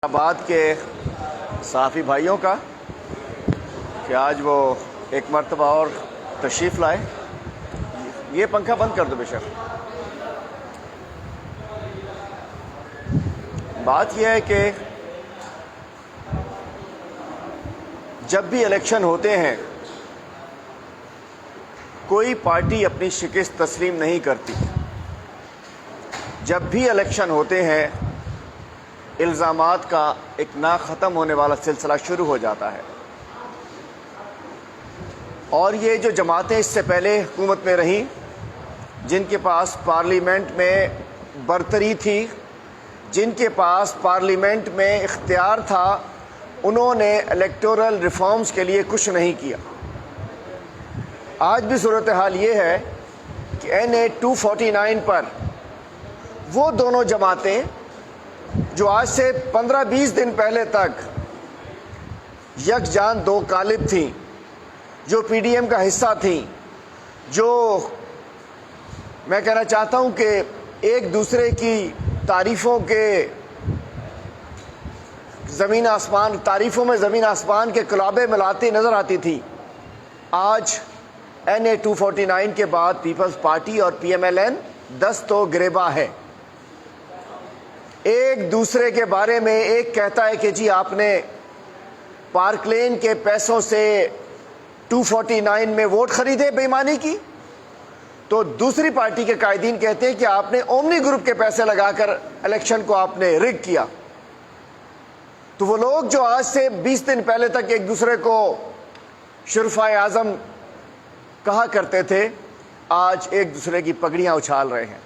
آباد کے صحافی بھائیوں کا کہ آج وہ ایک مرتبہ اور تشریف لائے. یہ پنکھا بند کر دو بے شک. بات یہ ہے کہ جب بھی الیکشن ہوتے ہیں کوئی پارٹی اپنی شکست تسلیم نہیں کرتی. جب بھی الیکشن ہوتے ہیں الزامات کا ایک نہ ختم ہونے والا سلسلہ شروع ہو جاتا ہے. اور یہ جو جماعتیں اس سے پہلے حکومت میں رہیں، جن کے پاس پارلیمنٹ میں برتری تھی، جن کے پاس پارلیمنٹ میں اختیار تھا، انہوں نے الیکٹورل ریفارمز کے لیے کچھ نہیں کیا. آج بھی صورتحال یہ ہے کہ NA 249 پر وہ دونوں جماعتیں جو آج سے 15-20 دن پہلے تک یکجان دو قالب تھیں، جو PDM کا حصہ تھیں، جو میں کہنا چاہتا ہوں کہ ایک دوسرے کی تعریفوں میں زمین آسمان کے کلابے ملاتی نظر آتی تھی، آج NA 249 کے بعد پیپلز پارٹی اور PMLN دست و گریباں ہے. ایک دوسرے کے بارے میں ایک کہتا ہے کہ جی آپ نے پارک لین کے پیسوں سے 249 میں ووٹ خریدے، بے ایمانی کی، تو دوسری پارٹی کے قائدین کہتے ہیں کہ آپ نے اومنی گروپ کے پیسے لگا کر الیکشن کو آپ نے رگ کیا. تو وہ لوگ جو آج سے 20 دن پہلے تک ایک دوسرے کو شرفائے اعظم کہا کرتے تھے، آج ایک دوسرے کی پگڑیاں اچھال رہے ہیں.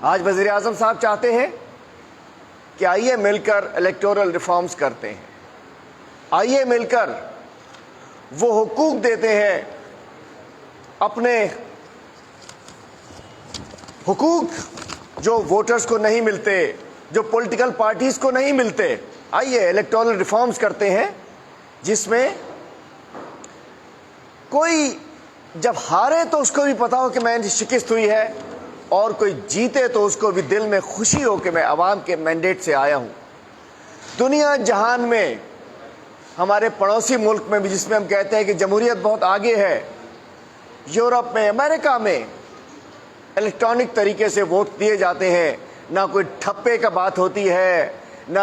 آج وزیر اعظم صاحب چاہتے ہیں کہ آئیے مل کر الیکٹورل ریفارمز کرتے ہیں، آئیے مل کر وہ حقوق دیتے ہیں، اپنے حقوق جو ووٹرز کو نہیں ملتے، جو پولیٹیکل پارٹیز کو نہیں ملتے. آئیے الیکٹورل ریفارمز کرتے ہیں جس میں کوئی جب ہارے تو اس کو بھی پتا ہو کہ میں شکست ہوئی ہے، اور کوئی جیتے تو اس کو بھی دل میں خوشی ہو کہ میں عوام کے مینڈیٹ سے آیا ہوں. دنیا جہان میں، ہمارے پڑوسی ملک میں بھی جس میں ہم کہتے ہیں کہ جمہوریت بہت آگے ہے، یورپ میں، امریکہ میں الیکٹرانک طریقے سے ووٹ دیے جاتے ہیں. نہ کوئی ٹھپے کا بات ہوتی ہے، نہ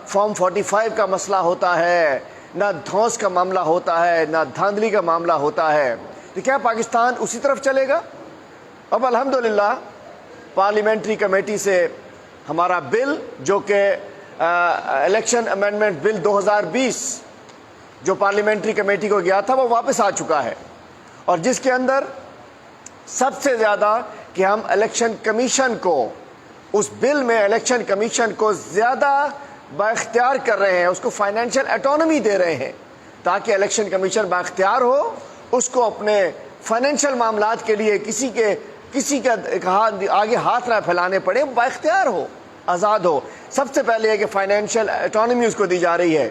فارم 45 کا مسئلہ ہوتا ہے، نہ دھونس کا معاملہ ہوتا ہے، نہ دھاندلی کا معاملہ ہوتا ہے. تو کیا پاکستان اسی طرف چلے گا؟ اب الحمدللہ پارلیمنٹری کمیٹی سے ہمارا بل، جو کہ الیکشن امینڈمنٹ بل 2020 جو پارلیمنٹری کمیٹی کو گیا تھا، وہ واپس آ چکا ہے، اور جس کے اندر سب سے زیادہ کہ ہم الیکشن کمیشن کو، اس بل میں الیکشن کمیشن کو زیادہ بااختیار کر رہے ہیں، اس کو فائنینشیل اٹانومی دے رہے ہیں تاکہ الیکشن کمیشن بااختیار ہو، اس کو اپنے فائنینشیل معاملات کے لیے کسی کا آگے ہاتھ نہ پھیلانے پڑے، بااختیار ہو، آزاد ہو. سب سے پہلے ہے کہ فائنینشیل اٹانومی اس کو دی جا رہی ہے.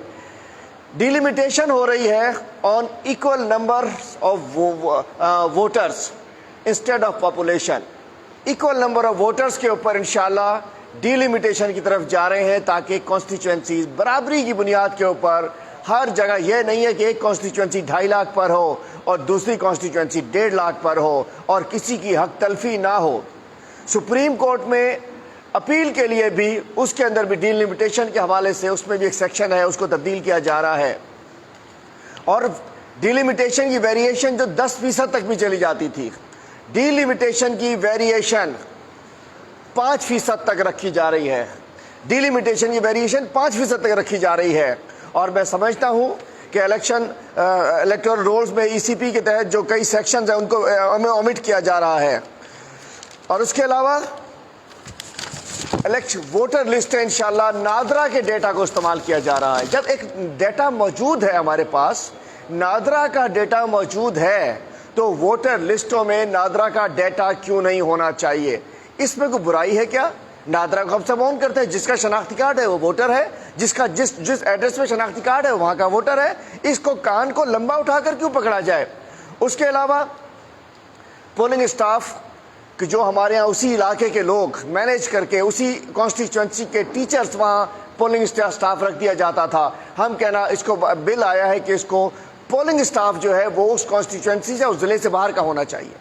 ڈیلیمیٹیشن ہو رہی ہے on equal number of voters instead of population. Equal number of voters کے اوپر انشاءاللہ ڈیلیمیٹیشن کی طرف جا رہے ہیں تاکہ کانسٹیچوئنسیز برابری کی بنیاد کے اوپر ہر جگہ، یہ نہیں ہے کہ ایک کانسٹیچوئنسی 2.5 لاکھ پر ہو اور دوسری کانسٹیچوئنسی 1.5 لاکھ پر ہو اور کسی کی حق تلفی نہ ہو. سپریم کورٹ میں اپیل کے لیے بھی اس کے اندر بھی ڈیلیمیٹیشن کے حوالے سے اس میں بھی ایک سیکشن ہے، اس کو تبدیل کیا جا رہا ہے. اور ڈیلیمیٹیشن کی ویریشن جو 10% تک بھی چلی جاتی تھی، ڈیلیمیٹیشن کی ویریشن 5% تک رکھی جا رہی ہے. ڈیلیمیٹیشن کی ویریشن 5% تک رکھی جا رہی ہے. اور میں سمجھتا ہوں کہ الیکٹورل رولز میں ECP کے تحت جو کئی سیکشنز ہیں ان کو اومٹ کیا جا رہا ہے. اور اس کے علاوہ ووٹر لسٹ انشاءاللہ نادرا کے ڈیٹا کو استعمال کیا جا رہا ہے. جب ایک ڈیٹا موجود ہے ہمارے پاس، نادرا کا ڈیٹا موجود ہے، تو ووٹر لسٹوں میں نادرا کا ڈیٹا کیوں نہیں ہونا چاہیے؟ اس میں کوئی برائی ہے کیا؟ نادرا کو ہم سب اون کرتے ہیں، جس کا شناختی کارڈ ہے وہ ووٹر ہے، جس ایڈریس میں شناختی کارڈ ہے وہاں کا ووٹر ہے. اس کو کان کو لمبا اٹھا کر کیوں پکڑا جائے؟ اس کے علاوہ پولنگ اسٹاف کہ جو ہمارے ہاں اسی علاقے کے لوگ مینیج کر کے، اسی کانسٹیچوئنسی کے ٹیچرز وہاں پولنگ سٹاف رکھ دیا جاتا تھا. ہم کہنا اس کو بل آیا ہے کہ اس کو پولنگ سٹاف جو ہے وہ اس کانسٹیچوئنسی سے اس ضلع سے باہر کا ہونا چاہیے.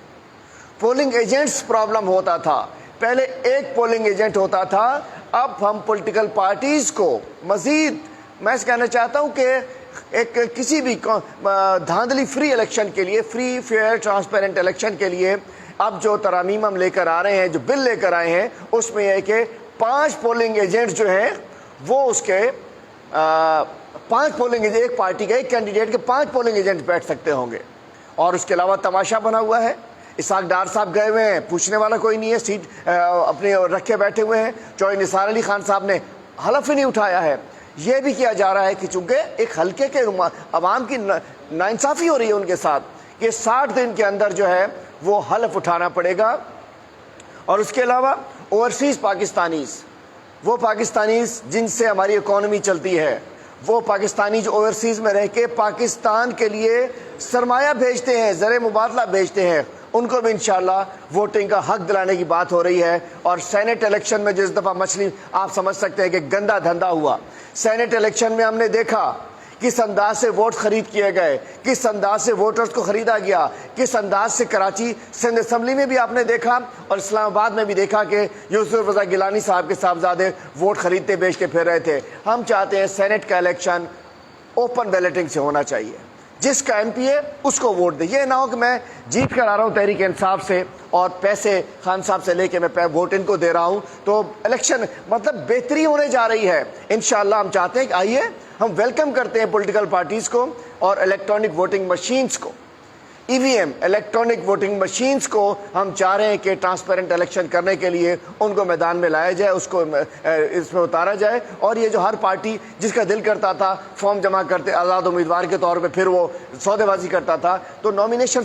پولنگ ایجنٹس پرابلم ہوتا تھا, پہلے ایک پولنگ ایجنٹ ہوتا تھا, اب ہم پولیٹیکل پارٹیز کو مزید, میں کہنا چاہتا ہوں کہ ایک کسی بھی دھاندلی فری الیکشن کے لیے, فری فیئر ٹرانسپیرنٹ الیکشن کے لیے اب جو ترامیم ہم لے کر آ رہے ہیں, جو بل لے کر آئے ہیں, اس میں یہ ہے کہ 5 پولنگ ایجنٹ جو ہیں وہ اس کے 5 پولنگ ایجنٹ, ایک پارٹی کے ایک کینڈیڈیٹ کے 5 پولنگ ایجنٹ بیٹھ سکتے ہوں گے. اور اس کے علاوہ تماشا بنا ہوا ہے, اسحاق ڈار صاحب گئے ہوئے ہیں, پوچھنے والا کوئی نہیں ہے, سیٹ اپنے رکھے بیٹھے ہوئے ہیں. چوہے نثار علی خان صاحب نے حلف ہی نہیں اٹھایا ہے. یہ بھی کیا جا رہا ہے کہ چونکہ ایک حلقے کے عوام کی ناانصافی ہو رہی ہے ان کے ساتھ, کہ 60 دن کے اندر جو ہے وہ حلف اٹھانا پڑے گا. اور اس کے علاوہ اوورسیز پاکستانیز, وہ پاکستانیز جن سے ہماری اکانومی چلتی ہے, وہ پاکستانی جو اوورسیز میں رہ کے پاکستان کے لیے سرمایہ بھیجتے ہیں, زر مبادلہ بھیجتے ہیں, ان کو بھی انشاءاللہ ووٹنگ کا حق دلانے کی بات ہو رہی ہے. اور سینٹ الیکشن میں جس دفعہ مچھلی آپ سمجھ سکتے ہیں کہ گندا دھندا ہوا, سینٹ الیکشن میں ہم نے دیکھا کس انداز سے ووٹ خرید کیے گئے, کس انداز سے ووٹرز کو خریدا گیا, کس انداز سے کراچی سندھ اسمبلی میں بھی آپ نے دیکھا اور اسلام آباد میں بھی دیکھا کہ یوسف رضا گیلانی صاحب کے صاحبزادے ووٹ خریدتے بیچ کے پھر رہے تھے. ہم چاہتے ہیں سینٹ کا الیکشن اوپن بیلٹنگ سے ہونا چاہیے, جس کا ایم پی ہے اس کو ووٹ دے. یہ نہ ہو کہ میں جیت کر آ رہا ہوں تحریک انصاف سے اور پیسے خان صاحب سے لے کے میں ووٹ ان کو دے رہا ہوں, تو الیکشن مطلب بہتری ہونے جا رہی ہے. انشاءاللہ ہم چاہتے ہیں کہ آئیے, ہم ویلکم کرتے ہیں پولیٹیکل پارٹیز کو اور الیکٹرانک ووٹنگ مشینز کو, ای وی ایم الیکٹرانک ووٹنگ مشینز کو ہم چاہ رہے ہیں کہ ٹرانسپیرنٹ الیکشن کرنے کے لیے ان کو میدان میں لایا جائے, اس کو اس میں اتارا جائے. اور یہ جو ہر پارٹی جس کا دل کرتا تھا فارم جمع کرتے آزاد امیدوار کے طور پہ, پھر وہ سودے بازی کرتا تھا, تو نامینیشن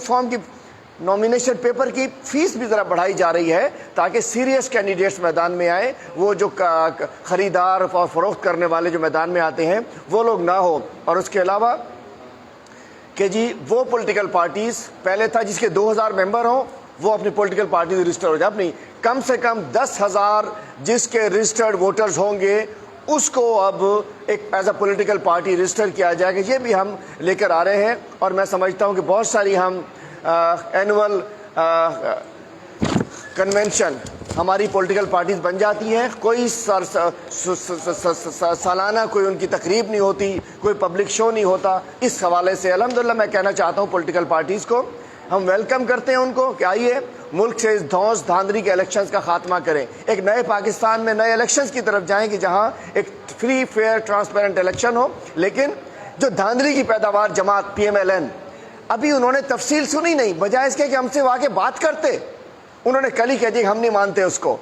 پیپر کی فیس بھی ذرا بڑھائی جا رہی ہے تاکہ سیریس کینڈیڈیٹس میدان میں آئے. وہ جو خریدار اور فروخت کرنے والے جو میدان میں آتے ہیں وہ لوگ نہ ہو. اور اس کے علاوہ کہ جی وہ پولیٹیکل پارٹیز, پہلے تھا جس کے 2000 ممبر ہوں وہ اپنی پولیٹیکل پارٹیز رجسٹر ہو جائے, اپنی کم سے کم 10,000 جس کے رجسٹرڈ ووٹرز ہوں گے اس کو اب ایک as a political party register کیا جائے گا. یہ بھی ہم لے کر آ رہے ہیں اور میں سمجھتا ہوں کہ بہت ساری ہم اینول کنونشن ہماری پولیٹیکل پارٹیز بن جاتی ہیں, کوئی سالانہ کوئی ان کی تقریب نہیں ہوتی, کوئی پبلک شو نہیں ہوتا. اس حوالے سے الحمدللہ میں کہنا چاہتا ہوں پولیٹیکل پارٹیز کو ہم ویلکم کرتے ہیں ان کو کہ آئیے ملک سے اس دھونس دھاندلی کے الیکشنز کا خاتمہ کریں, ایک نئے پاکستان میں نئے الیکشنز کی طرف جائیں کہ جہاں ایک فری فیئر ٹرانسپیرنٹ الیکشن ہو. لیکن جو دھاندلی کی پیداوار جماعت پی ایم ایل این, ابھی انہوں نے تفصیل سنی نہیں, بجائے اس کے کہ ہم سے واقع بات کرتے, انہوں نے کل ہی کہہ دیا کہ ہم نہیں مانتے اس کو.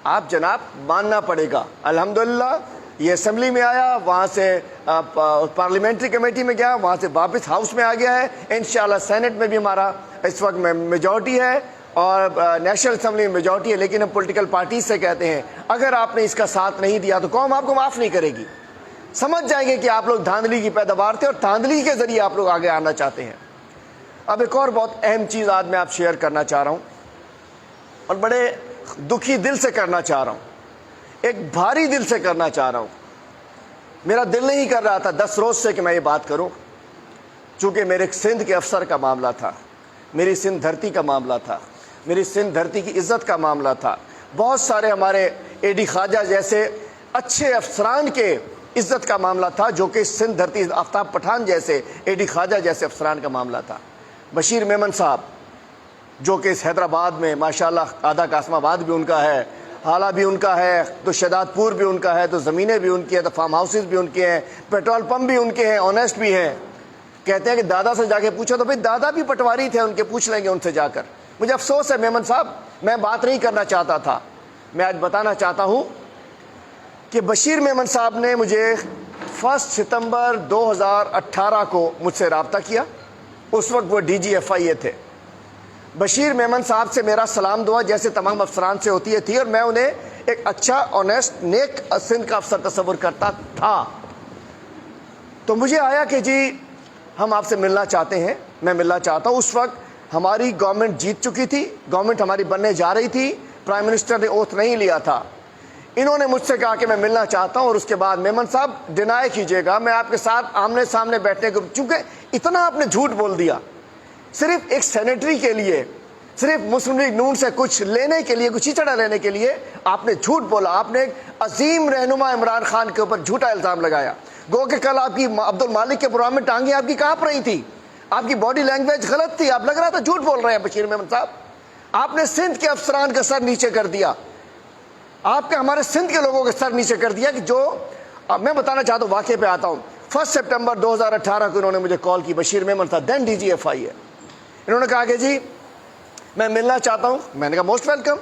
آپ جناب ماننا پڑے گا. الحمدللہ یہ اسمبلی میں آیا, وہاں سے پارلیمنٹری کمیٹی میں گیا, وہاں سے واپس ہاؤس میں آ گیا ہے. انشاءاللہ سینٹ میں بھی ہمارا اس وقت میں میجورٹی ہے اور نیشنل اسمبلی میں میجورٹی ہے. لیکن ہم پولیٹیکل پارٹیز سے کہتے ہیں اگر آپ نے اس کا ساتھ نہیں دیا تو قوم آپ کو معاف نہیں کرے گی. سمجھ جائیں گے کہ آپ لوگ دھاندلی کی پیداوار تھے اور دھاندلی کے ذریعے آپ لوگ آگے آنا چاہتے ہیں. اب ایک اور بہت اہم چیز آج میں آپ شیئر کرنا چاہ رہا ہوں اور بڑے دکھی دل سے کرنا چاہ رہا ہوں, ایک بھاری دل سے کرنا چاہ رہا ہوں. میرا دل نہیں کر رہا تھا 10 روز سے کہ میں یہ بات کروں, چونکہ میرے سندھ کے افسر کا معاملہ تھا, میری سندھ دھرتی کا معاملہ تھا, میری سندھ دھرتی کی عزت کا معاملہ تھا. بہت سارے ہمارے اے ڈی خواجہ جیسے اچھے افسران کے عزت کا معاملہ تھا, جو کہ سندھ دھرتی, آفتاب پٹھان جیسے اے ڈی خواجہ جیسے افسران کا معاملہ تھا. بشیر میمن صاحب جو کہ اس حیدرآباد میں ماشاءاللہ آدھا قاسم آباد بھی ان کا ہے, حالہ بھی ان کا ہے, تو شہداد پور بھی ان کا ہے, تو زمینیں بھی ان کی ہیں, تو فارم ہاؤسز بھی ان کے ہیں, پیٹرول پمپ بھی ان کے ہیں, آنیسٹ بھی ہیں. کہتے ہیں کہ دادا سے جا کے پوچھو, تو بھئی دادا بھی پٹواری تھے ان کے, پوچھ لیں گے ان سے جا کر. مجھے افسوس ہے میمن صاحب, میں بات نہیں کرنا چاہتا تھا. میں آج بتانا چاہتا ہوں کہ بشیر میمن صاحب نے مجھے 1 ستمبر 2018 کو مجھ سے رابطہ کیا. اس وقت وہ ڈی جی ایف آئی اے تھے. بشیر میمن صاحب سے میرا سلام دعا جیسے تمام افسران سے ہوتی ہے تھی, اور میں انہیں ایک اچھا آنیسٹ نیک سندھ کا افسر تصور کرتا تھا. تو مجھے آیا کہ جی ہم آپ سے ملنا چاہتے ہیں, میں ملنا چاہتا ہوں. اس وقت ہماری گورنمنٹ جیت چکی تھی, گورنمنٹ ہماری بننے جا رہی تھی, پرائم منسٹر نے اوتھ نہیں لیا تھا. انہوں نے مجھ سے کہا کہ میں ملنا چاہتا ہوں، اور اس کے بعد میمن صاحب ڈینائی کیجئے گا، میں آپ کے ساتھ آمنے سامنے بیٹھنے کو، چونکہ اتنا آپ نے جھوٹ بول دیا صرف ایک سینیٹری کے لیے، صرف مسلم لیگ نون سے کچھ لینے کے لیے، کچھ چیچڑا لینے کے لیے آپ نے جھوٹ بولا. آپ نے ایک عظیم رہنما عمران خان کے اوپر جھوٹا الزام لگایا. گو کہ کل آپ کی عبد المالک کے پروگرام میں ٹانگیں آپ کی کانپ رہی تھی، آپ کی باڈی لینگویج غلط تھی، آپ لگ رہا تھا جھوٹ بول رہے ہیں بشیر میمن صاحب. آپ نے سندھ کے افسران کا سر نیچے کر دیا، آپ کے ہمارے سندھ کے لوگوں کا سر نیچے کر دیا. کہ جو میں بتانا چاہتا ہوں، واقعے پہ آتا ہوں. 1 سپٹمبر 2018 کو انہوں نے مجھے کال کی، بشیر میمن صاحب دین DGFI ہے. انہوں نے کہا کہ جی میں ملنا چاہتا ہوں. میں نے کہا موسٹ ویلکم.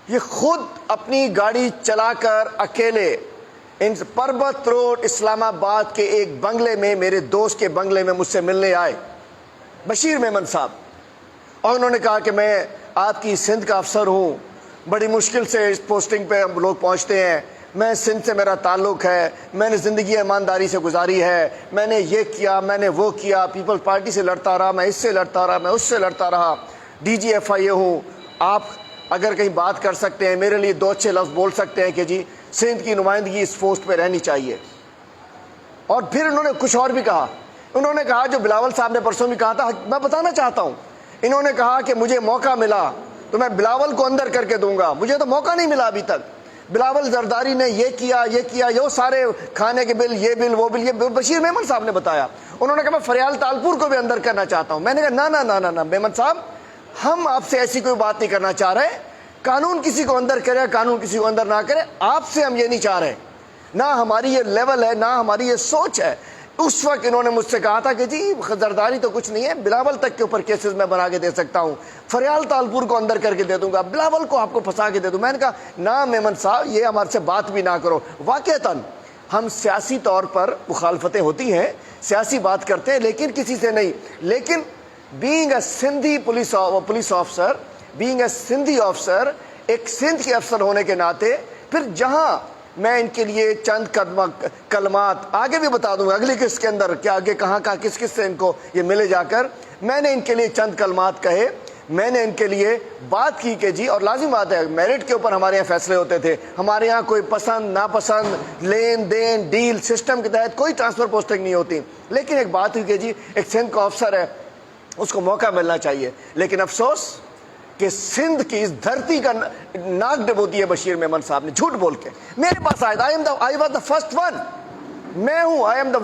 یہ خود اپنی گاڑی چلا کر اکیلے پربت روڈ اسلام آباد کے ایک بنگلے میں، میرے دوست کے بنگلے میں مجھ سے ملنے آئے بشیر میمن صاحب. اور انہوں نے کہا کہ میں آپ کی سندھ کا افسر ہوں، بڑی مشکل سے اس پوسٹنگ پہ ہم لوگ پہنچتے ہیں، میں سندھ سے میرا تعلق ہے، میں نے زندگی ایمانداری سے گزاری ہے، میں نے یہ کیا، میں نے وہ کیا، پیپلز پارٹی سے لڑتا رہا، میں اس سے لڑتا رہا، میں اس سے لڑتا رہا، DGFI ہوں. آپ اگر کہیں بات کر سکتے ہیں، میرے لیے 2 اچھے لفظ بول سکتے ہیں کہ جی سندھ کی نمائندگی اس پوسٹ پہ رہنی چاہیے. اور پھر انہوں نے کچھ اور بھی کہا. انہوں نے کہا جو بلاول صاحب نے پرسوں بھی کہا تھا، میں بتانا چاہتا ہوں. انہوں نے کہا کہ مجھے موقع ملا تو میں بلاول کو اندر کر کے دوں گا. مجھے تو موقع نہیں ملا ابھی تک. بلاول زرداری نے یہ کیا، یہ سارے کھانے کے بل، یہ بل، وہ بل، یہ بشیر میمن صاحب نے بتایا. انہوں نے کہا میں فریال تالپور کو بھی اندر کرنا چاہتا ہوں. میں نے کہا نہ میمن صاحب، ہم آپ سے ایسی کوئی بات نہیں کرنا چاہ رہے. قانون کسی کو اندر کرے، قانون کسی کو اندر نہ کرے، آپ سے ہم یہ نہیں چاہ رہے. نہ ہماری یہ لیول ہے، نہ ہماری یہ سوچ ہے. اس وقت انہوں نے مجھ سے کہا تھا کہ جی زرداری تو کچھ نہیں ہے، بلاول تک کے اوپر کیسز میں بنا کے دے سکتا ہوں، فریال تالپور کو اندر کر کے دے دوں گا، بلاول کو آپ کو پھنسا کے دے دوں. میں نے کہا نہ میمن صاحب، یہ ہمارے سے بات بھی نہ کرو. واقعتاً ہم سیاسی طور پر مخالفتیں ہوتی ہیں، سیاسی بات کرتے ہیں، لیکن کسی سے نہیں. لیکن being a Sindhi police officer, being a Sindhi officer, ایک سندھ کے افسر ہونے کے ناطے، پھر جہاں میں ان کے لیے چند کلمات آگے بھی بتا دوں گا اگلی قسط کے اندر کہ آگے کہاں کس سے ان کو یہ ملے جا کر، میں نے ان کے لیے چند کلمات کہے، میں نے ان کے لیے بات کی کہ جی، اور لازم بات ہے میرٹ کے اوپر ہمارے یہاں فیصلے ہوتے تھے. ہمارے یہاں کوئی پسند ناپسند، لین دین، ڈیل سسٹم کے تحت کوئی ٹرانسفر پوسٹنگ نہیں ہوتی. لیکن ایک بات ہوئی کہ جی ایک سندھ کا افسر ہے، اس کو موقع ملنا چاہیے. لیکن افسوس کہ سندھ کی اس دھرتی کا ناک ڈبو دیا بشیر میمن صاحب نے جھوٹ بول کے. میرے پاس آئے تھے، I was the first one. میں ہوں،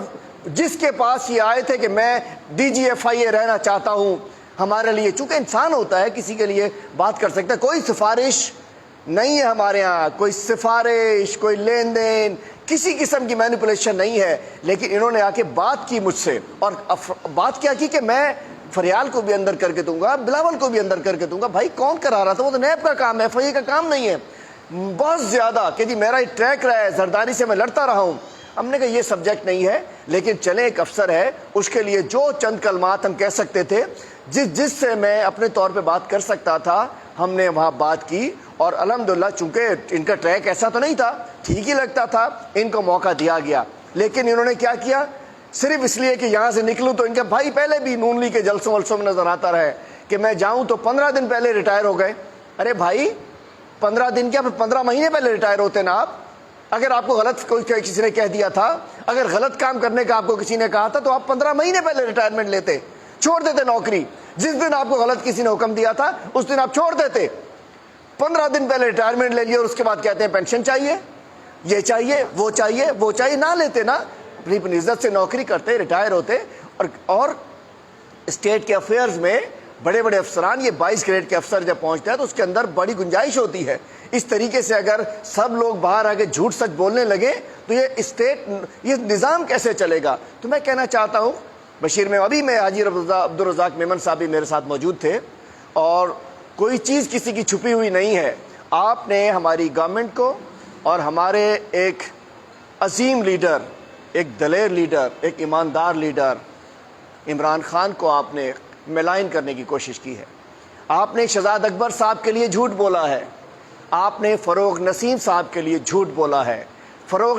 جس کے پاس یہ آئے تھے کہ میں DGFI رہنا چاہتا ہوں. ہمارے لیے چونکہ انسان ہوتا ہے، کسی کے لیے بات کر سکتا ہے. کوئی سفارش نہیں ہے ہمارے ہاں، کوئی سفارش، کوئی لین دین، کسی قسم کی مینیپولیشن نہیں ہے. لیکن انہوں نے آ کے بات کی مجھ سے، اور بات کیا کی کہ میں فریال کو بھی اندر کر کے دوں گا، بلاول کو بھی اندر کر کے دوں گا. بھائی کون کرا رہا تھا؟ وہ تو نیب کا کام ہے، FI کا کام نہیں ہے. بہت زیادہ کہ جی میرا ٹریک رہا ہے، زرداری سے میں لڑتا رہا ہوں. ہم نے کہا یہ سبجیکٹ نہیں ہے، لیکن چلے ایک افسر ہے، اس کے لیے جو چند کلمات ہم کہہ سکتے تھے، جس سے میں اپنے طور پہ بات کر سکتا تھا، ہم نے وہاں بات کی. اور الحمدللہ چونکہ ان کا ٹریک ایسا تو نہیں تھا، ٹھیک ہی لگتا تھا، ان کو موقع دیا گیا. لیکن انہوں نے کیا کیا؟ صرف اس لیے کہ یہاں سے نکلوں تو ان کے بھائی پہلے بھی نون لیگ کے جلسوں ولسوں میں نظر آتا رہے کہ میں جاؤں تو 15 دن پہلے ریٹائر ہو گئے. ارے بھائی 15 دن کیا، 15 مہینے پہلے ریٹائر ہوتے نا آپ. اگر آپ کو غلط کسی نے کہہ دیا تھا، اگر غلط کام کرنے کا آپ کو کسی نے کہا تھا، تو آپ 15 مہینے پہلے ریٹائرمنٹ لیتے، چھوڑ دیتے نوکری. جس دن آپ کو غلط کسی نے حکم دیا تھا اس دن آپ چھوڑ دیتے. 15 دن پہلے ریٹائرمنٹ لے لیے اور اس کے بعد کہتے ہیں پینشن چاہیے، یہ چاہیے، وہ چاہیے، وہ چاہیے. نہ لیتے نا، اپنی عزت سے نوکری کرتے، ریٹائر ہوتے. اور اسٹیٹ کے افیئرز میں بڑے بڑے افسران، یہ 22 گریڈ کے افسر جب پہنچتے ہیں تو اس کے اندر بڑی گنجائش ہوتی ہے. اس طریقے سے اگر سب لوگ باہر آ کے جھوٹ سچ بولنے لگے تو یہ اسٹیٹ، یہ نظام کیسے چلے گا؟ تو میں کہنا چاہتا ہوں بشیر میں، ابھی میں حاجی عبدالرزاق میمن صاحب بھی میرے ساتھ موجود تھے، اور کوئی چیز کسی کی چھپی ہوئی نہیں ہے. آپ نے ہماری گورنمنٹ کو اور ہمارے ایک عظیم لیڈر، ایک دلیر لیڈر، ایک ایماندار لیڈر عمران خان کو آپ نے ملائن کرنے کی کوشش کی ہے. آپ نے شہزاد اکبر صاحب کے لیے جھوٹ بولا ہے، آپ نے فروغ نسیم صاحب کے لیے جھوٹ بولا ہے.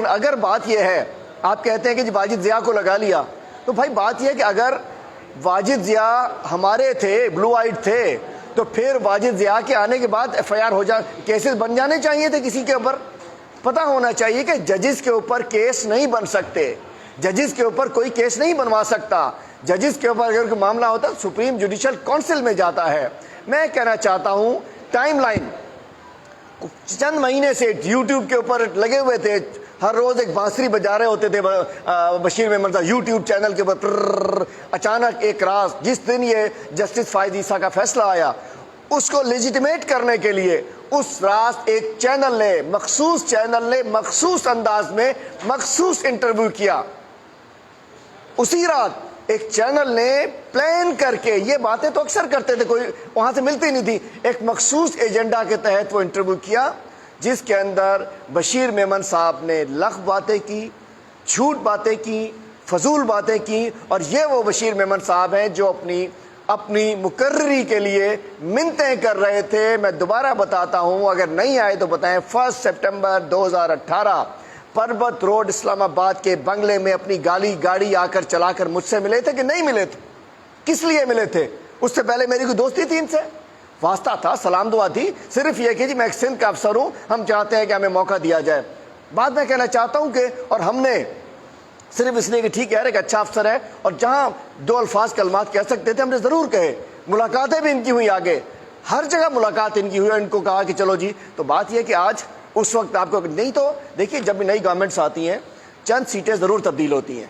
اگر بات یہ ہے، آپ کہتے ہیں کہ جی واجد ضیاء کو لگا لیا، تو بھائی بات یہ ہے کہ اگر واجد ضیاء ہمارے تھے، بلو آئیڈ تھے، تو پھر واجد ضیاء کے آنے کے بعد FIR ہو جائے, کیسز بن جانے چاہیے تھے کسی کے اوپر. پتہ ہونا چاہیے کہ ججز کے اوپر کیس نہیں بن سکتے, ججز کے اوپر کوئی کیس نہیں بنوا سکتا. ججز کے اوپر اگر کوئی معاملہ ہوتا ہے سپریم جوڈیشل کونسل میں جاتا ہے. میں کہنا چاہتا ہوں ٹائم لائن چند مہینے سے یوٹیوب کے اوپر لگے ہوئے تھے, ہر روز ایک بانسری بجا رہے ہوتے تھے بشیر میمن صاحب یوٹیوب چینل کے اوپر. اچانک ایک رات جس دن یہ جسٹس فائز عیسیٰ کا فیصلہ آیا, اس کو لیجیٹیمیٹ کرنے کے لیے اس رات ایک چینل نے, مخصوص چینل نے مخصوص انداز میں مخصوص انٹرویو کیا. اسی رات ایک چینل نے پلان کر کے, یہ باتیں تو اکثر کرتے تھے, کوئی وہاں سے ملتی نہیں تھی, ایک مخصوص ایجنڈا کے تحت وہ انٹرویو کیا جس کے اندر بشیر میمن صاحب نے لغو باتیں کی, جھوٹ باتیں کی, فضول باتیں کی. اور یہ وہ بشیر میمن صاحب ہیں جو اپنی مقرری کے لیے منتیں کر رہے تھے. میں دوبارہ بتاتا ہوں, اگر نہیں آئے تو بتائیں, 1 سپٹمبر 2018 پربت روڈ اسلام آباد کے بنگلے میں اپنی گاڑی آ کر چلا کر مجھ سے ملے تھے کہ نہیں ملے تھے؟ کس لیے ملے تھے؟ اس سے پہلے میری کوئی دوستی تھی ان سے, واسطہ تھا, سلام دعا تھی, صرف یہ کہ جی میں ایک سندھ کا افسر ہوں, ہم چاہتے ہیں کہ ہمیں موقع دیا جائے. بعد میں کہنا چاہتا ہوں کہ, اور ہم نے صرف اس لیے کہ ٹھیک ہے ایک اچھا افسر ہے, اور جہاں 2 الفاظ کلمات کہہ سکتے تھے ہم نے ضرور کہے. ملاقاتیں بھی ان کی ہوئی, آگے ہر جگہ ملاقات ان کی ہوئی, ان کو کہا کہ چلو جی. تو بات یہ کہ آج اس وقت آپ کو نہیں, تو دیکھیے جب بھی نئی گورنمنٹس آتی ہیں چند سیٹیں ضرور تبدیل ہوتی ہیں.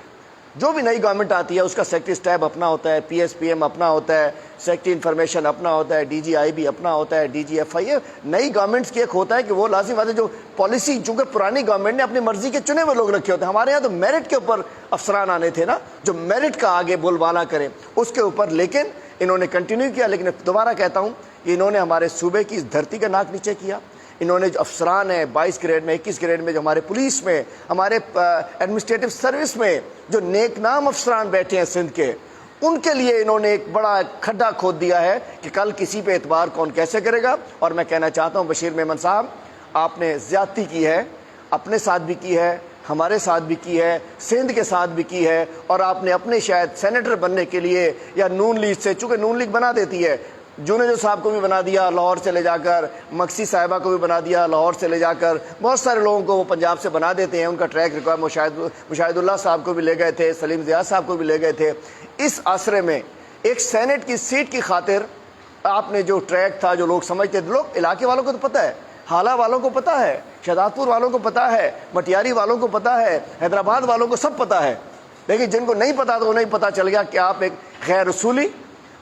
جو بھی نئی گورنمنٹ آتی ہے اس کا سیکٹری اسٹیب اپنا ہوتا ہے, PSPM اپنا ہوتا ہے, سیکٹری انفارمیشن اپنا ہوتا ہے, DGIB اپنا ہوتا ہے, DGFI. نئی گورنمنٹس کی ایک ہوتا ہے کہ وہ لازم بات ہے جو پالیسی, چونکہ پرانی گورنمنٹ نے اپنی مرضی کے چنے ہوئے لوگ رکھے ہوتے ہیں. ہمارے یہاں تو میرٹ کے اوپر افسران آنے تھے نا, جو میرٹ کا آگے بول بالا کریں اس کے اوپر, لیکن انہوں نے کنٹینیو کیا. لیکن دوبارہ کہتا ہوں کہ انہوں نے ہمارے صوبے کی اس دھرتی کا ناک نیچے کیا. انہوں نے جو افسران ہیں 22 گریڈ میں, 21 گریڈ میں, جو ہمارے پولیس میں, ہمارے ایڈمنسٹریٹو سروس میں جو نیک نام افسران بیٹھے ہیں سندھ کے, ان کے لیے انہوں نے ایک بڑا کھڈا کھود دیا ہے کہ کل کسی پہ اعتبار کون کیسے کرے گا. اور میں کہنا چاہتا ہوں بشیر میمن صاحب, آپ نے زیادتی کی ہے, اپنے ساتھ بھی کی ہے, ہمارے ساتھ بھی کی ہے, سندھ کے ساتھ بھی کی ہے. اور آپ نے اپنے شاید سینیٹر بننے کے لیے یا نون لیگ سے, چونکہ نون لیگ بنا دیتی ہے, جونیجو صاحب کو بھی بنا دیا لاہور سے لے جا کر, مکسی صاحبہ کو بھی بنا دیا لاہور سے لے جا کر, بہت سارے لوگوں کو وہ پنجاب سے بنا دیتے ہیں. ان کا ٹریک ریکارڈ, مشاہد اللہ صاحب کو بھی لے گئے تھے, سلیم ضیاء صاحب کو بھی لے گئے تھے. اس عصرے میں ایک سینٹ کی سیٹ کی خاطر آپ نے جو ٹریک تھا, جو لوگ سمجھتے تھے, لوگ علاقے والوں کو تو پتہ ہے, حالہ والوں کو پتہ ہے, شہزاد پور والوں کو پتہ ہے, مٹیاری والوں کو پتہ ہے, حیدرآباد والوں کو سب پتہ ہے. لیکن جن کو نہیں پتہ تو انہیں پتہ چل گیا کہ آپ ایک غیر اصولی,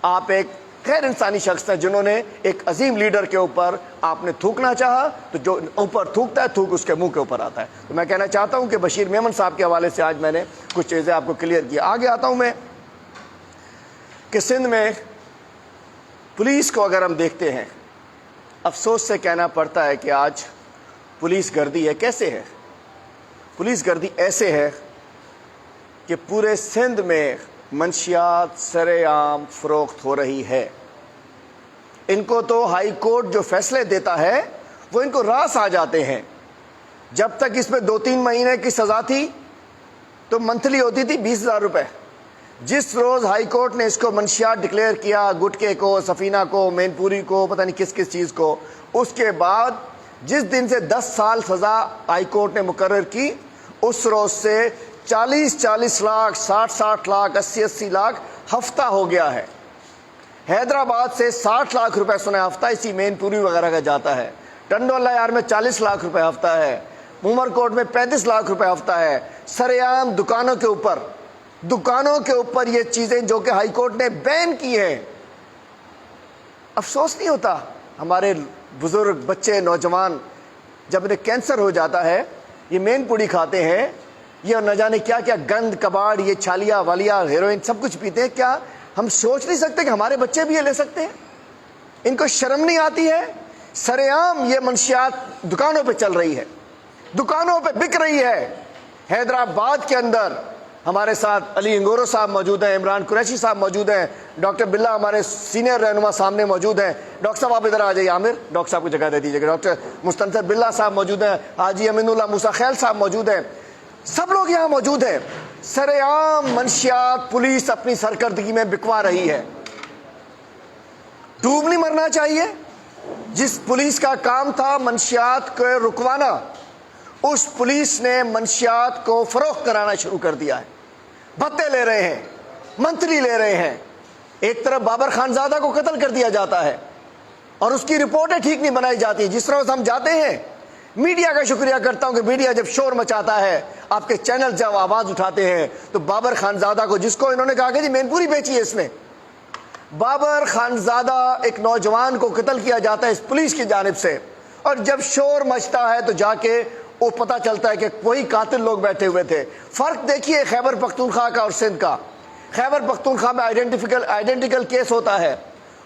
آپ ایک غیر انسانی شخص ہے, جنہوں نے ایک عظیم لیڈر کے اوپر آپ نے تھوکنا چاہا, تو جو اوپر تھوکتا ہے تھوک اس کے منہ کے اوپر آتا ہے. تو میں کہنا چاہتا ہوں کہ بشیر میمن صاحب کے حوالے سے آج میں نے کچھ چیزیں آپ کو کلیئر کی. آگے آتا ہوں میں کہ سندھ میں پولیس کو اگر ہم دیکھتے ہیں, افسوس سے کہنا پڑتا ہے کہ آج پولیس گردی ہے. کیسے ہے پولیس گردی؟ ایسے ہے کہ پورے سندھ میں منشیات سر عام فروخت ہو رہی ہے. ان کو تو ہائی کورٹ جو فیصلے دیتا ہے وہ ان کو راس آ جاتے ہیں. جب تک اس میں 2-3 مہینے کی سزا تھی تو منتھلی ہوتی تھی 20,000 روپے. جس روز ہائی کورٹ نے اس کو منشیات ڈکلیئر کیا, گٹکے کو, سفینہ کو, مین پوری کو, پتہ نہیں کس کس چیز کو, اس کے بعد جس دن سے 10 سال سزا ہائی کورٹ نے مقرر کی, اس روز سے 40 لاکھ, 60 لاکھ, 80 لاکھ ہفتہ ہو گیا ہے. حیدرآباد سے 60 لاکھ روپے سنے ہفتہ اسی مین پوری وغیرہ کا جاتا ہے. ٹنڈوالہ یار میں 40 لاکھ روپے ہفتہ ہے. عمر کوٹ میں 35 لاکھ روپے ہفتہ ہے. سر عام دکانوں کے اوپر یہ چیزیں جو کہ ہائی کورٹ نے بین کی ہیں. افسوس نہیں ہوتا ہمارے بزرگ, بچے, نوجوان جب انہیں کینسر ہو جاتا ہے یہ مین پوڑی کھاتے ہیں, یہ نہ جانے کیا کیا گند کباڑ, یہ چھالیا والیا, ہیروئن سب کچھ پیتے ہیں. کیا ہم سوچ نہیں سکتے کہ ہمارے بچے بھی یہ لے سکتے ہیں؟ ان کو شرم نہیں آتی ہے؟ سر عام یہ منشیات دکانوں پہ چل رہی ہے, دکانوں پہ بک رہی ہے. حیدرآباد کے اندر ہمارے ساتھ علی انگورو صاحب موجود ہیں, عمران قریشی صاحب موجود ہیں, ڈاکٹر بلّہ ہمارے سینئر رہنما سامنے موجود ہیں. ڈاکٹر صاحب آپ ادھر آ جائیے, عامر ڈاکٹر صاحب کو جگہ دے دیجیے گا. ڈاکٹر مستنصر بلّہ صاحب موجود ہیں, حاجی امین اللہ موسیٰ خیل صاحب موجود ہیں, سب لوگ یہاں موجود ہیں. سر عام منشیات پولیس اپنی سرکردگی میں بکوا رہی ہے. ڈوب نہیں مرنا چاہیے. جس پولیس کا کام تھا منشیات کو رکوانا، اس پولیس نے منشیات کو فروخت کرانا شروع کر دیا ہے. بھتے لے رہے ہیں، منتری لے رہے ہیں. ایک طرف بابر خانزادہ کو قتل کر دیا جاتا ہے اور اس کی رپورٹیں ٹھیک نہیں بنائی جاتی. جس طرح سے ہم جاتے ہیں، میڈیا کا شکریہ کرتا ہوں کہ میڈیا جب شور مچاتا ہے، آپ کے چینل جب آواز اٹھاتے ہیں، تو بابر خانزادہ کو، جس کو انہوں نے کہا کہ جی مین پوری بیچی ہے اس نے، بابر خانزادہ ایک نوجوان کو قتل کیا جاتا ہے اس پولیس کی جانب سے. اور جب شور مچتا ہے تو جا کے وہ پتہ چلتا ہے کہ وہی قاتل لوگ بیٹھے ہوئے تھے. فرق دیکھیے خیبر پختونخوا کا اور سندھ کا. خیبر پختونخوا میں آئیڈینٹیکل کیس ہوتا ہے،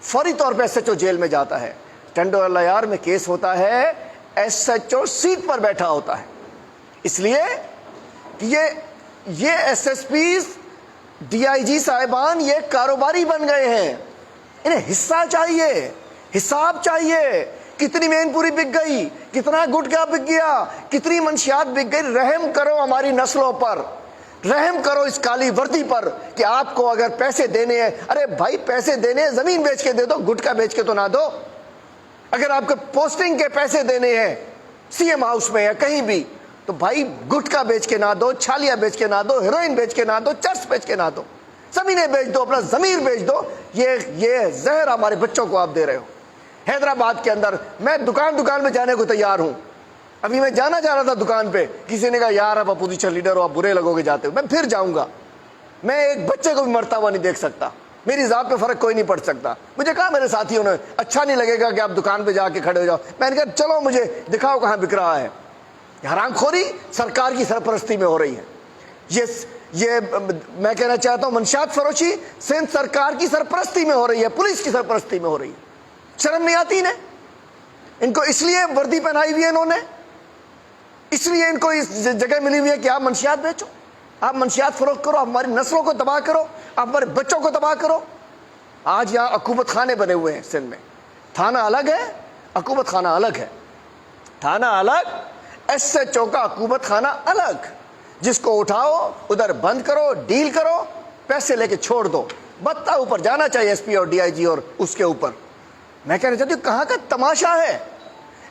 فوری طور پہ ایس ایچ او جیل میں جاتا ہے. ٹنڈو اللہ میں کیس ہوتا ہے، ایس ایچ او سیٹ پر بیٹھا ہوتا ہے. اس لیے کہ یہ S S Ps, D I G صاحبان یہ کاروباری بن گئے ہیں. انہیں حصہ چاہیے، حساب چاہیے. کتنی مین پوری بک گئی، کتنا گٹکا بک گیا، کتنی منشیات بک گئی. رحم کرو ہماری نسلوں پر، رحم کرو اس کالی وردی پر کہ آپ کو اگر پیسے دینے ہیں، ارے بھائی پیسے دینے ہیں زمین بیچ کے دے دو، گٹکا بیچ کے تو نہ دو. اگر آپ کو پوسٹنگ کے پیسے دینے ہیں سی ایم ہاؤس میں یا کہیں بھی، تو بھائی گٹکا بیچ کے نہ دو، چھالیاں بیچ کے نہ دو، ہیروئن بیچ کے نہ دو، چرس بیچ کے نہ دو، زمینیں بیچ دو، اپنا ضمیر بیچ دو. یہ زہر ہمارے بچوں کو آپ دے رہے ہو. حیدرآباد کے اندر میں دکان میں جانے کو تیار ہوں. ابھی میں جانا چاہ رہا تھا دکان پہ، کسی نے کہا یار آپ اپوزیشن لیڈر ہو، آپ برے لگو گے جاتے ہو. میں پھر جاؤں گا. میں ایک بچے کو بھی مرتا ہوا نہیں دیکھ سکتا. میری ذات پہ فرق کوئی نہیں پڑ سکتا. مجھے کہا میرے ساتھیوں نے اچھا نہیں لگے گا کہ آپ دکان پہ جا کے کھڑے ہو جاؤ. میں نے کہا چلو مجھے دکھاؤ کہاں بک رہا ہے. حرام خوری سرکار کی سرپرستی میں ہو رہی ہے. یہ میں کہنا چاہتا ہوں منشیات فروشی سندھ سرکار کی سرپرستی میں ہو رہی ہے، پولیس کی سرپرستی میں ہو رہی ہے. شرم نہیں آتی انہیں؟ ان کو اس لیے وردی پہنائی ہوئی ہے انہوں نے، اس لیے ان کو اس جگہ ملی ہوئی ہے کہ آپ منشیات بیچو، آپ منشیات فروخت کرو، آپ ہماری نسلوں کو تباہ کرو، آپ ہمارے بچوں کو تباہ کرو. آج یہاں عقوبت خانے بنے ہوئے ہیں سندھ میں. تھانہ الگ ہے، عقوبت خانہ الگ ہے. تھانہ الگ، ایس ایچ او کا عقوبت خانہ الگ. جس کو اٹھاؤ ادھر بند کرو، ڈیل کرو، پیسے لے کے چھوڑ دو. بتا اوپر جانا چاہیے ایس پی اور ڈی آئی جی اور اس کے اوپر. میں کہنا چاہتی ہوں کہاں کا تماشا ہے.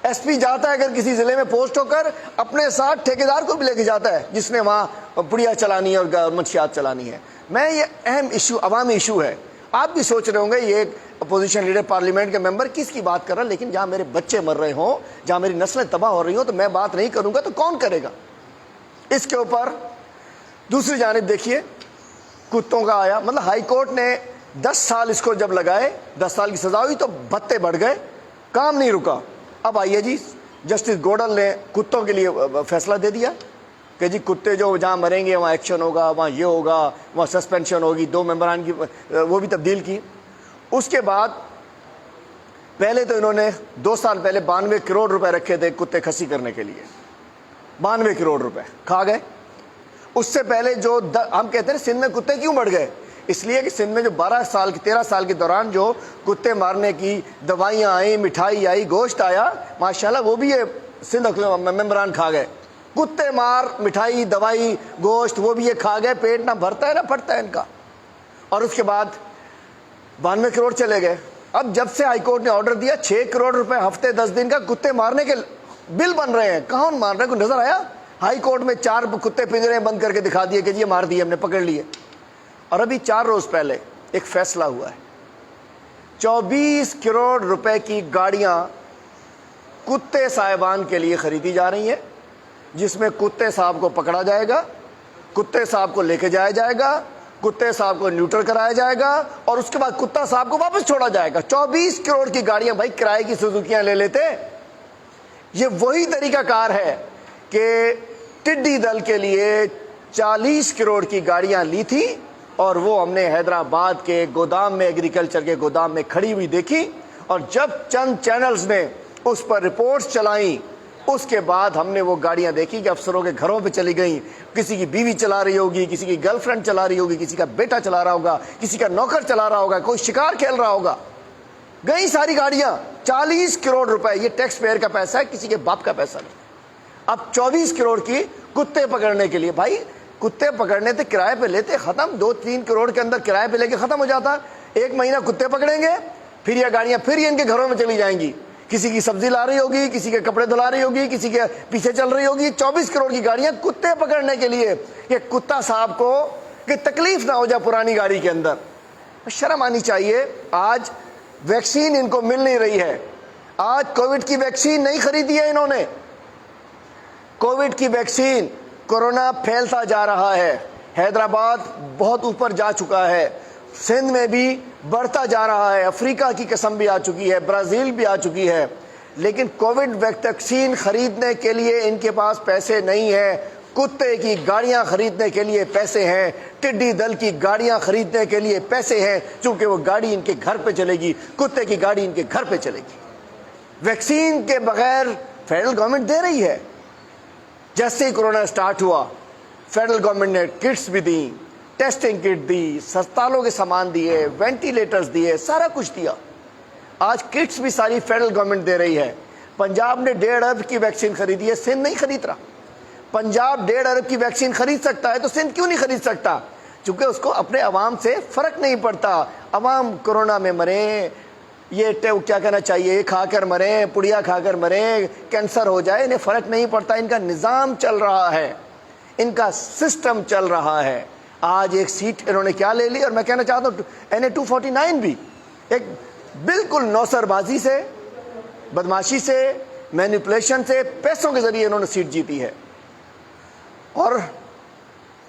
ایس پی جاتا ہے اگر کسی ضلع میں پوسٹ ہو کر، اپنے ساتھ ٹھیکیدار کو بھی لے کے جاتا ہے جس نے وہاں پڑیا چلانی ہے اور منشیات چلانی ہے. یہ اہم ایشو، عوامی ایشو ہے. آپ بھی سوچ رہے ہوں گے یہ ایک اپوزیشن لیڈر، پارلیمنٹ کے ممبر کس کی بات کر رہا ہے، لیکن جہاں میرے بچے مر رہے ہوں، جہاں میری نسلیں تباہ ہو رہی ہوں، تو میں بات نہیں کروں گا تو کون کرے گا. اس کے اوپر دوسری جانب دیکھیے کتوں کا آیا، مطلب ہائی کورٹ نے 10 سال اس کو جب لگائے، 10 سال کی سزا ہوئی تو بھتے بڑھ گئے، کام نہیں رکا. اب آئیے جی جسٹس گوڈل نے کتوں کے لیے فیصلہ دے دیا کہ جی کتے جو جہاں مریں گے وہاں ایکشن ہوگا، وہاں یہ ہوگا، وہاں سسپینشن ہوگی. 2 ممبران کی وہ بھی تبدیل کی. اس کے بعد پہلے تو انہوں نے 2 سال پہلے 92 کروڑ روپے رکھے تھے کتے کھسی کرنے کے لیے. 92 کروڑ روپے کھا گئے. اس سے پہلے جو ہم کہتے ہیں سندھ میں کتے کیوں بڑھ گئے، اس لیے کہ سندھ میں جو 13 سال کے دوران جو کتے مارنے کی دوائیاں آئیں، مٹھائی آئی، گوشت آیا، ماشاءاللہ وہ بھی یہ سندھ ممبران کھا گئے. کتے مار، مٹھائی، دوائی، گوشت وہ بھی یہ کھا گئے. پیٹ نہ بھرتا ہے نہ پھٹتا ہے ان کا. اور اس کے بعد 92 کروڑ چلے گئے. اب جب سے ہائی کورٹ نے آرڈر دیا 6 کروڑ روپے ہفتے 10 دن کا کتے مارنے کے بل بن رہے ہیں. کون مار رہے ہیں؟ کوئی نظر آیا؟ ہائی کورٹ میں 4 کتے پنجرے بند کر کے دکھا دیے کہ یہ مار دیے ہم نے، پکڑ لیے. اور ابھی 4 روز پہلے ایک فیصلہ ہوا ہے، 24 کروڑ روپے کی گاڑیاں کتے صاحبان کے لیے خریدی جا رہی ہیں، جس میں کتے صاحب کو پکڑا جائے گا، کتے صاحب کو لے کے جایا جائے گا، کتے صاحب کو نیوٹر کرایا جائے گا، اور اس کے بعد کتا صاحب کو واپس چھوڑا جائے گا. 24 کروڑ کی گاڑیاں. بھائی کرائے کی سزوکیاں لے لیتے. یہ وہی طریقہ کار ہے کہ ٹڈی دل کے لیے 40 کروڑ کی گاڑیاں لی تھی، اور وہ ہم نے حیدرآباد کے گودام میں، ایگریکلچر کے گودام میں کھڑی ہوئی دیکھی. اور جب چند چینلز نے اس پر رپورٹس چلائیں، اس کے بعد ہم نے وہ گاڑیاں دیکھی کہ افسروں کے گھروں پہ چلی گئیں. کسی کی بیوی چلا رہی ہوگی، کسی کی گرل فرینڈ چلا رہی ہوگی، کسی کا بیٹا چلا رہا ہوگا، کسی کا نوکر چلا رہا ہوگا، کوئی شکار کھیل رہا ہوگا. گئی ساری گاڑیاں. 40 کروڑ روپے یہ ٹیکس پیئر کا پیسہ ہے، کسی کے باپ کا پیسہ نہیں. اب 24 کروڑ کی کتے پکڑنے کے لیے. بھائی کتے پکڑنے تھے، کرائے پہ لیتے، ختم. 2-3 کروڑ کے اندر کرائے پہ لے کے ختم ہو جاتا. 1 مہینہ کتے پکڑیں گے، پھر یہ گاڑیاں پھر یہ ان کے گھروں میں چلی جائیں گی. کسی کی سبزی لا رہی ہوگی, کسی کے کپڑے دھلا رہی ہوگی, کسی کے پیچھے چل رہی ہوگی. 24 کروڑ کی گاڑیاں کتے پکڑنے کے لیے, یہ کتا صاحب کو کہ تکلیف نہ ہو جائے پرانی گاڑی کے اندر. شرم آنی چاہیے. آج ویکسین ان کو مل نہیں رہی ہے. آج کووڈ کی ویکسین نہیں خریدی ہے انہوں نے. کووڈ کی ویکسین, کورونا پھیلتا جا رہا ہے. حیدرآباد بہت اوپر جا چکا ہے, سندھ میں بھی بڑھتا جا رہا ہے, افریقہ کی قسم بھی آ چکی ہے, برازیل بھی آ چکی ہے. لیکن کووڈ ویکسین خریدنے کے لیے ان کے پاس پیسے نہیں ہیں. کتے کی گاڑیاں خریدنے کے لیے پیسے ہیں, ٹڈی دل کی گاڑیاں خریدنے کے لیے پیسے ہیں, چونکہ وہ گاڑی ان کے گھر پہ چلے گی, کتے کی گاڑی ان کے گھر پہ چلے گی. ویکسین کے بغیر فیڈرل گورنمنٹ دے رہی ہے. جیسے ہی کورونا سٹارٹ ہوا, فیڈرل گورنمنٹ نے کٹس بھی دیں, ٹیسٹنگ کٹ دی, ہسپتالوں کے سامان دیے, وینٹیلیٹرز دیے, سارا کچھ دیا. آج کٹس بھی ساری فیڈرل گورنمنٹ دے رہی ہے. پنجاب نے 1.5 ارب کی ویکسین خریدی ہے, سندھ نہیں خرید رہا. پنجاب 1.5 ارب کی ویکسین خرید سکتا ہے تو سندھ کیوں نہیں خرید سکتا؟ چونکہ اس کو اپنے عوام سے فرق نہیں پڑتا. عوام کورونا میں مریں, یہ کیا کہنا چاہیے, کھا کر مریں, پڑیا کھا کر مریں, کینسر ہو جائے, انہیں فرق نہیں پڑتا. ان کا نظام چل رہا ہے, ان کا سسٹم چل رہا ہے. آج ایک سیٹ انہوں نے کیا لے لی. اور میں کہنا چاہتا ہوں NA 249 بھی ایک بالکل نوسر بازی سے, بدماشی سے, مینیپولیشن سے, پیسوں کے ذریعے انہوں نے سیٹ جیتی ہے. اور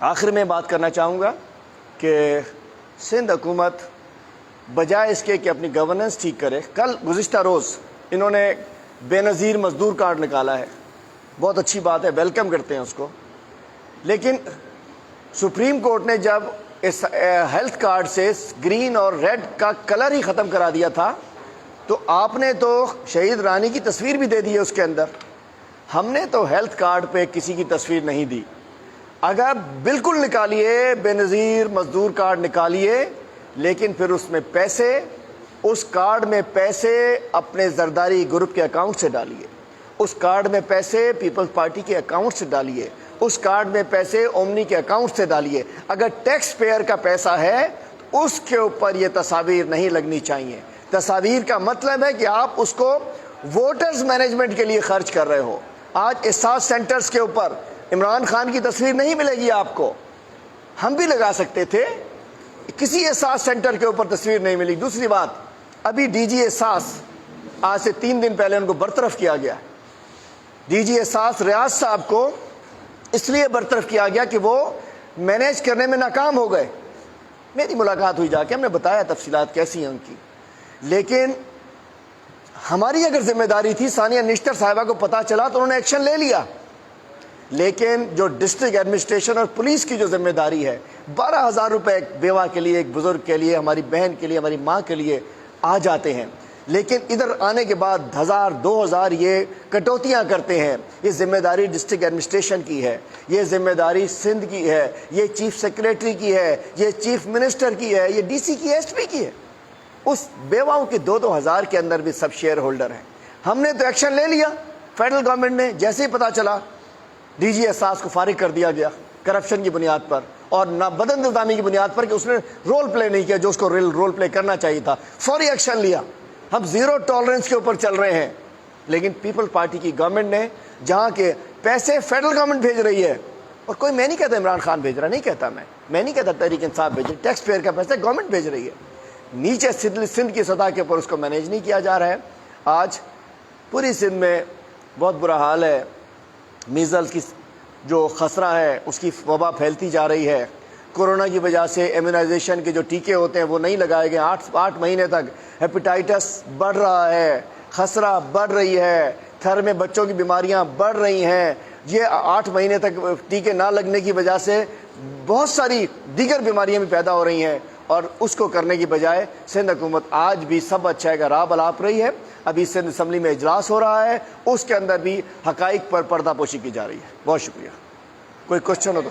آخر میں بات کرنا چاہوں گا کہ سندھ حکومت بجائے اس کے کہ اپنی گورننس ٹھیک کرے, کل گزشتہ روز انہوں نے بے نظیر مزدور کارڈ نکالا ہے. بہت اچھی بات ہے, ویلکم کرتے ہیں اس کو. لیکن سپریم کورٹ نے جب اس ہیلتھ کارڈ سے گرین اور ریڈ کا کلر ہی ختم کرا دیا تھا, تو آپ نے تو شہید رانی کی تصویر بھی دے دی ہے اس کے اندر. ہم نے تو ہیلتھ کارڈ پہ کسی کی تصویر نہیں دی. اگر بالکل نکالیے, بے نظیر مزدور کارڈ نکالیے, لیکن پھر اس میں پیسے, اس کارڈ میں پیسے اپنے زرداری گروپ کے اکاؤنٹ سے ڈالیے, اس کارڈ میں پیسے پیپلز پارٹی کے اکاؤنٹ سے ڈالیے, اس کارڈ میں پیسے اومنی کے اکاؤنٹ سے ڈالیے. اگر ٹیکس پیئر کا پیسہ ہے تو اس کے اوپر یہ تصاویر نہیں لگنی چاہیے. تصاویر کا مطلب ہے کہ آپ اس کو ووٹرز مینجمنٹ کے لیے خرچ کر رہے ہو. آج احساس سینٹرز کے اوپر عمران خان کی تصویر نہیں ملے گی آپ کو. ہم بھی لگا سکتے تھے, کسی احساس سینٹر کے اوپر تصویر نہیں ملی. دوسری بات, ابھی ڈی جی احساس آج سے 3 دن پہلے ان کو برطرف کیا گیا. ڈی جی احساس ریاض صاحب کو اس لیے برطرف کیا گیا کہ وہ مینیج کرنے میں ناکام ہو گئے. میری ملاقات ہوئی جا کے, ہم نے بتایا تفصیلات کیسی ہیں ان کی. لیکن ہماری اگر ذمہ داری تھی, ثانیہ نشتر صاحبہ کو پتا چلا تو انہوں نے ایکشن لے لیا. لیکن جو ڈسٹرکٹ ایڈمنسٹریشن اور پولیس کی جو ذمہ داری ہے, 12,000 روپے ایک بیوہ کے لیے, ایک بزرگ کے لیے, ہماری بہن کے لیے, ہماری ماں کے لیے آ جاتے ہیں. لیکن ادھر آنے کے بعد 1,000 2,000 یہ کٹوتیاں کرتے ہیں. یہ ذمہ داری ڈسٹرکٹ ایڈمنسٹریشن کی ہے, یہ ذمہ داری سندھ کی ہے, یہ چیف سیکریٹری کی ہے, یہ چیف منسٹر کی ہے, یہ ڈی سی کی, ایس پی کی ہے. اس بیواؤں کے 2,000 کے اندر بھی سب شیئر ہولڈر ہیں. ہم نے تو ایکشن لے لیا. فیڈرل گورنمنٹ نے جیسے ہی پتا چلا, ڈی جی احساس کو فارغ کر دیا گیا کرپشن کی بنیاد پر, اور نہ بدانتظامی کی بنیاد پر کہ اس نے رول پلے نہیں کیا جو اس کو رول پلے کرنا چاہیے تھا. فوری ایکشن لیا. ہم زیرو ٹالرنس کے اوپر چل رہے ہیں. لیکن پیپل پارٹی کی گورنمنٹ نے, جہاں کے پیسے فیڈرل گورنمنٹ بھیج رہی ہے, اور کوئی, میں نہیں کہتا عمران خان بھیج رہا, نہیں کہتا میں نہیں کہتا تحریک انصاف بھیج رہی, ٹیکس پیئر کا پیسہ گورنمنٹ بھیج رہی ہے. نیچے سندھ کی سطح کے اوپر اس کو مینیج نہیں کیا جا رہا ہے. آج پوری سندھ میں بہت برا حال ہے. میزلز کی جو خسرہ ہے اس کی وبا پھیلتی جا رہی ہے. کورونا کی وجہ سے امیونائزیشن کے جو ٹیکے ہوتے ہیں وہ نہیں لگائے گئے. 8 مہینے تک ہیپیٹائٹس بڑھ رہا ہے, خسرہ بڑھ رہی ہے, تھر میں بچوں کی بیماریاں بڑھ رہی ہیں. یہ 8 مہینے تک ٹیکے نہ لگنے کی وجہ سے بہت ساری دیگر بیماریاں بھی پیدا ہو رہی ہیں. اور اس کو کرنے کی بجائے سندھ حکومت آج بھی سب اچھائی کا راہ بلاپ رہی ہے. ابھی سندھ اسمبلی میں اجلاس ہو رہا ہے, اس کے اندر بھی حقائق پر پردہ پوشی کی جا رہی ہے. بہت شکریہ. کوئی کوشچن ہو تو.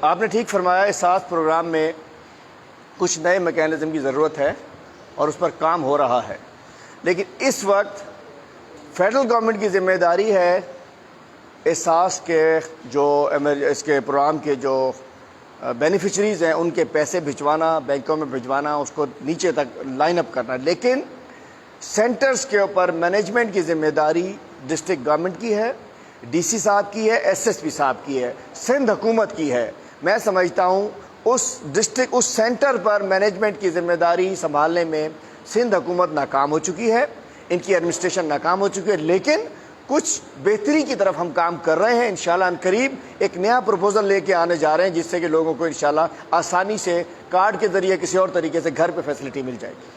آپ نے ٹھیک فرمایا، احساس پروگرام میں کچھ نئے میکینزم کی ضرورت ہے اور اس پر کام ہو رہا ہے، لیکن اس وقت فیڈرل گورنمنٹ کی ذمہ داری ہے احساس کے جو اس کے پروگرام کے جو بینیفیشریز ہیں ان کے پیسے بھجوانا، بینکوں میں بھجوانا، اس کو نیچے تک لائن اپ کرنا، لیکن سینٹرز کے اوپر مینجمنٹ کی ذمہ داری ڈسٹرکٹ گورنمنٹ کی ہے، ڈی سی صاحب کی ہے، ایس ایس پی صاحب کی ہے، سندھ حکومت کی ہے۔ میں سمجھتا ہوں اس سینٹر پر مینجمنٹ کی ذمہ داری سنبھالنے میں سندھ حکومت ناکام ہو چکی ہے، ان کی ایڈمنسٹریشن ناکام ہو چکی ہے، لیکن کچھ بہتری کی طرف ہم کام کر رہے ہیں۔ انشاءاللہ ان قریب ایک نیا پروپوزل لے کے آنے جا رہے ہیں جس سے کہ لوگوں کو انشاءاللہ آسانی سے کارڈ کے ذریعے کسی اور طریقے سے گھر پہ فیسلٹی مل جائے گی۔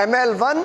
ML1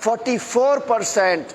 44%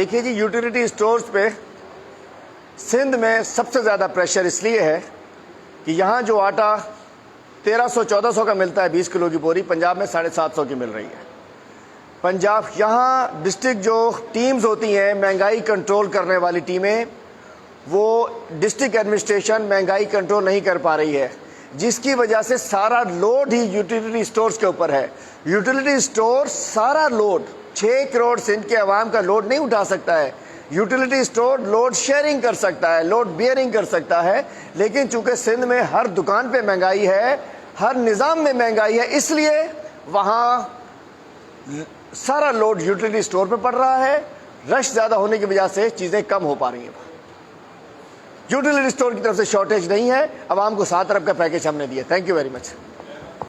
دیکھیے جی یوٹیلیٹی اسٹورز پہ سندھ میں سب سے زیادہ پریشر اس لیے ہے کہ یہاں جو آٹا 1300-1400 کا ملتا ہے 20 کلو کی بوری، پنجاب میں 750 کی مل رہی ہے۔ پنجاب یہاں ڈسٹرکٹ جو ٹیمز ہوتی ہیں مہنگائی کنٹرول کرنے والی ٹیمیں، وہ ڈسٹرکٹ ایڈمنسٹریشن مہنگائی کنٹرول نہیں کر پا رہی ہے، جس کی وجہ سے سارا لوڈ ہی یوٹیلیٹی اسٹورز کے اوپر ہے۔ یوٹیلیٹی اسٹور سارا لوڈ 6 کروڑ سندھ کے عوام کا لوڈ نہیں اٹھا سکتا ہے۔ یوٹیلیٹی اسٹور لوڈ شیئرنگ کر سکتا ہے، لوڈ بیئرنگ کر سکتا ہے، لیکن چونکہ سندھ میں ہر دکان پہ مہنگائی ہے، ہر نظام میں مہنگائی ہے، اس لیے وہاں سارا لوڈ یوٹیلیٹی اسٹور پہ پڑ رہا ہے۔ رش زیادہ ہونے کی وجہ سے چیزیں کم ہو پا رہی ہیں۔ یوٹیلیٹی اسٹور کی طرف سے شارٹیج نہیں ہے، عوام کو 7 ارب کا پیکج ہم نے دیا۔ Thank you very much.